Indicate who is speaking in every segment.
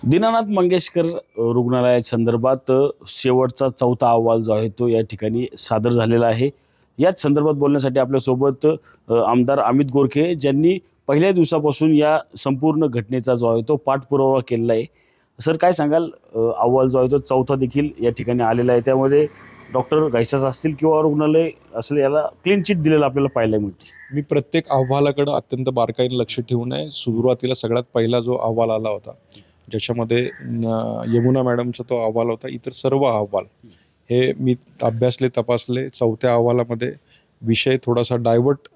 Speaker 1: दीनानाथ मंगेशकर रुग्णालयासंदर्भात शेवटचा चौथा अहवाल जो आहे तो या ठिकाणी सादर झालेला आहे. याच संदर्भात बोलण्यासाठी आपल्यासोबत आमदार अमित गोरखे ज्यांनी पहिल्या दिवसापासून या संपूर्ण घटनेचा जो आहे तो पाठपुरावा केलेला आहे. सर काय सांगाल, अहवाल जो आहे तो चौथा देखील या ठिकाणी आलेला आहे. त्यामध्ये डॉक्टर घायसास असतील किंवा रुग्णालय असेल याला क्लीन चिट दिलेलं आपल्याला पाहायला मिळते.
Speaker 2: मी प्रत्येक अहवालाकडे अत्यंत बारकाईने लक्ष ठेवून आहे. सुरुवातीला सगळ्यात पहिला जो अहवाल आला होता ज्याच्यामध्ये यमुना मॅडमचा तो अहवाल होता. इतर सर्व अहवाल हे मी अभ्यासले, तपासले. चौथ्या अहवालामध्ये विषय थोडासा डायव्हर्ट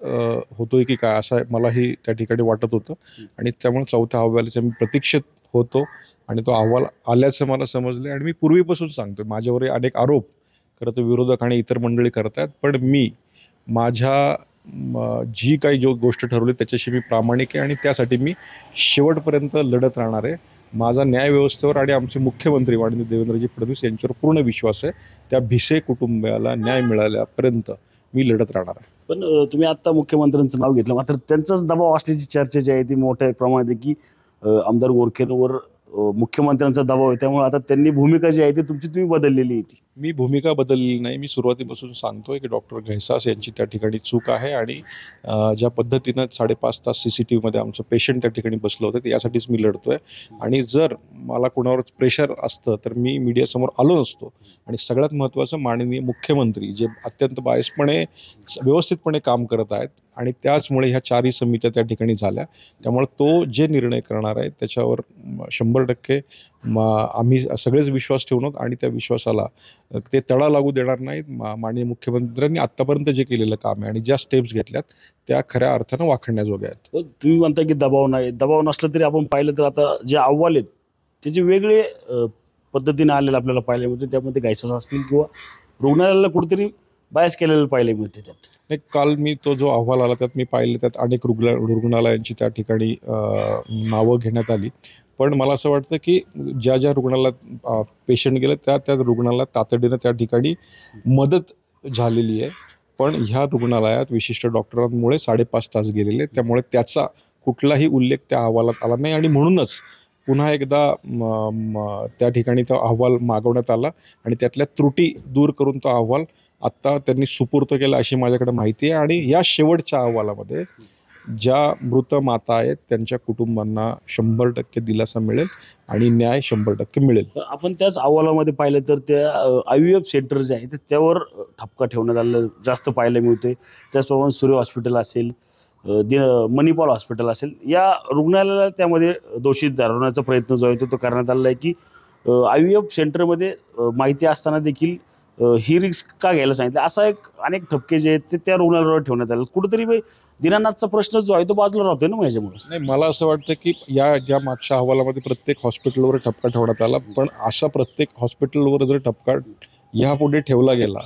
Speaker 2: होतोय की काय असं मलाही त्या ठिकाणी वाटत होतं आणि त्यामुळे चौथ्या अहवालाच्या मी प्रतीक्षेत होतो आणि तो अहवाल आल्याचं मला समजले. आणि मी पूर्वीपासून सांगतो माझ्यावर अनेक आरोप खरं तर विरोधक आणि इतर मंडळी करत आहेत, पण मी माझ्या जी काही जो गोष्ट ठरवली त्याच्याशी मी प्रामाणिक आहे आणि त्यासाठी मी शेवटपर्यंत लढत राहणार आहे. माझा न्यायव्यवस्थेवर आणि आमचे मुख्यमंत्री माननीय देवेंद्रजी फडणवीस यांच्यावर पूर्ण विश्वास आहे. त्या भिसे कुटुंबियाला न्याय मिळाल्यापर्यंत मी लढत राहणार आहे.
Speaker 1: पण तुम्ही आता मुख्यमंत्र्यांचं नाव घेतलं, मात्र त्यांचाच दबाव असल्याची चर्चा जी आहे ती मोठ्या प्रमाणात आहे की आमदार गोरखेंवर मुख्यमंत्र्यांचा दबाव आहे. त्यामुळे आता त्यांनी भूमिका जी आहे ती तुमची तुम्ही बदललेली आहे. ती
Speaker 2: मी भूमिका बदललेली नाही. मी सुरुवातीपासून सांगतोय की डॉक्टर घैसास यांची त्या ठिकाणी चूक आहे आणि ज्या पद्धतीनं 5.5 तास CCTVमध्ये आमचं पेशंट त्या ठिकाणी बसलं होतं यासाठीच मी लढतोय. आणि जर मला कोणावर प्रेशर असतं तर मी मीडियासमोर आलो नसतो. आणि सगळ्यात महत्त्वाचं माननीय मुख्यमंत्री जे अत्यंत बायसपणे व्यवस्थितपणे काम करत आहेत आणि त्याचमुळे ह्या 4ही समित्या त्या ठिकाणी झाल्या. त्यामुळे तो जे निर्णय करणार आहे त्याच्यावर 100% आम्ही सगळेच विश्वास ठेवून आहोत आणि त्या विश्वासाला ते तडा लागू देणार नाहीत. माननीय मुख्यमंत्र्यांनी आत्तापर्यंत जे केलेलं काम आहे आणि ज्या स्टेप्स घेतल्यात त्या खऱ्या अर्थानं वाखाणण्याजोग्या आहेत.
Speaker 1: तुम्ही म्हणता की दबाव नाही, दबाव नसलं तरी आपण पाहिलं तर आता जे अहवाल आहेत त्याचे वेगळे पद्धतीने आलेले आपल्याला पाहायला मिळते. त्यामध्ये घायसास असतील किंवा रुग्णालयाला कुठेतरी बायस केलेलं पाहायला मिळते. त्यात
Speaker 2: नाही, काल मी तो जो अहवाल आला त्यात मी पाहिलं त्यात अनेक रुग्णालयांची त्या ठिकाणी नावं घेण्यात आली. पण मला असं वाटतं की ज्या ज्या रुग्णालयात पेशंट गेले त्या रुग्णालयात तातडीनं त्या ठिकाणी मदत झालेली आहे. पण ह्या रुग्णालयात विशिष्ट डॉक्टरांमुळे 5.5 तास गेलेले, त्यामुळे त्याचा कुठलाही उल्लेख त्या अहवालात आला नाही. आणि म्हणूनच पुन्हा एकदा त्या ठिकाणी तो अहवाल मागवण्यात आला आणि त्यातल्या त्रुटी दूर करून तो अहवाल आत्ता त्यांनी सुपूर्त केला अशी माझ्याकडे माहिती आहे. आणि या शेवटच्या अहवालामध्ये ज्या मृत माता आहेत त्यांच्या कुटुंबांना 100% दिलासा मिळेल आणि न्याय 100% मिळेल.
Speaker 1: आपण त्याच अहवालामध्ये पाहिलं तर त्या IVF सेंटर जे आहे त्यावर ठपका ठेवण्यात आलेला जास्त पाहायला मिळते. त्याचप्रमाणे सूर्य हॉस्पिटल असेल, मणिपाल हॉस्पिटल असेल, या रुग्णालयाला त्यामध्ये दोषी ठरवण्याचा प्रयत्न जो आहे तो करण्यात आलेला आहे की IVF सेंटरमध्ये माहिती असताना देखील ही रिस्क का घ्यायला सांगितलं. असा एक अनेक ठपके जे आहेत ते त्या रुग्णालयावर ठेवण्यात आले. कुठेतरी दीनानाथचा प्रश्न जो आहे तो बाजूला राहतोय ना माझ्यामुळे.
Speaker 2: नाही, मला असं वाटतं की ज्या मागच्या अहवालामध्ये प्रत्येक हॉस्पिटलवर ठपका ठेवण्यात आला, पण अशा प्रत्येक हॉस्पिटलवर जर ठपका ह्यापुढे ठेवला गेला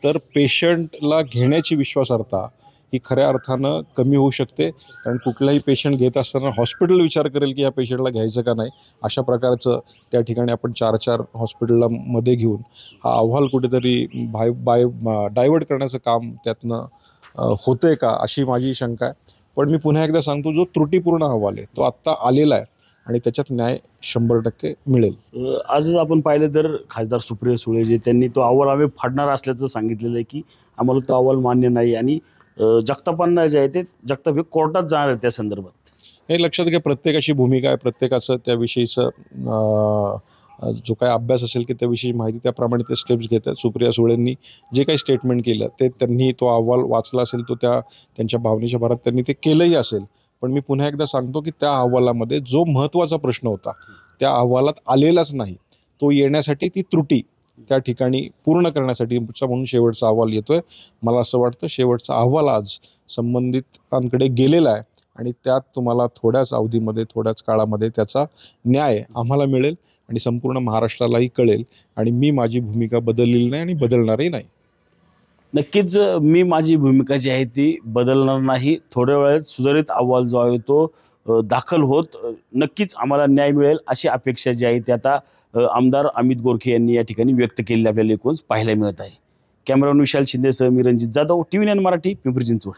Speaker 2: तर पेशंटला घेण्याची विश्वासार्हता ही खऱ्या अर्थानं कमी होऊ शकते. कारण कुठलाही पेशंट घेत असताना हॉस्पिटल विचार करेल की या पेशंटला घ्यायचं का नाही. अशा प्रकारचं त्या ठिकाणी आपण 4 हॉस्पिटलला मध्ये घेऊन हा अहवाल कुठेतरी डायव्हर्ट करण्याचं काम त्यातनं होतंय का अशी माझी शंका आहे. पण मी पुन्हा एकदा सांगतो, जो त्रुटीपूर्ण अहवाल आहे तो आत्ता आलेला आहे आणि त्याच्यात न्याय 100% मिळेल.
Speaker 1: आजच आपण पाहिलं तर खासदार सुप्रिया सुळे जे त्यांनी तो अहवाल आम्ही फाडणार असल्याचं सांगितलेलं आहे की आम्हाला तो अहवाल मान्य नाही. आणि जगतापांना जे आहे ते जगताप हे कोर्टात जाणार आहे त्या संदर्भात.
Speaker 2: हे लक्षात घ्या, प्रत्येकाची भूमिका आहे, प्रत्येकाचं त्याविषयीचं जो काही अभ्यास असेल की त्याविषयी माहिती त्याप्रमाणे ते स्टेप्स घेतात. सुप्रिया सुळेंनी जे काही स्टेटमेंट केलं ते त्यांनी तो अहवाल वाचला असेल, तो त्यांच्या भावनेच्या भरात त्यांनी ते केलंही असेल. पण मी पुन्हा एकदा सांगतो की त्या अहवालामध्ये जो महत्त्वाचा प्रश्न होता त्या अहवालात आलेलाच नाही. तो येण्यासाठी ती त्रुटी त्या ठिकाणी पूर्ण करण्यासाठी म्हणून शेवटचा अहवाल येतोय. मला असं वाटतं शेवटचा अहवाल आज संबंधितांकडे गेलेला आहे आणि त्यात तुम्हाला थोड्याच अवधीमध्ये, थोड्याच काळामध्ये त्याचा न्याय आम्हाला मिळेल आणि संपूर्ण महाराष्ट्रालाही कळेल. आणि मी माझी भूमिका बदललेली नाही आणि बदलणारही नाही.
Speaker 1: नक्कीच मी माझी भूमिका जी आहे ती बदलणार नाही. थोड्या वेळात सुधारित अहवाल जो आहे तो दाखल होत नक्कीच आम्हाला न्याय मिळेल अशी अपेक्षा जी आहे ती आता आमदार अमित गोरखे यांनी या ठिकाणी व्यक्त केलेली आपल्याला एकूणच पाहायला मिळत आहे. कॅमेरामॅन विशाल शिंदेसह मी रणजित जाधव, TV9 मराठी, पिंपरी चिंचवड.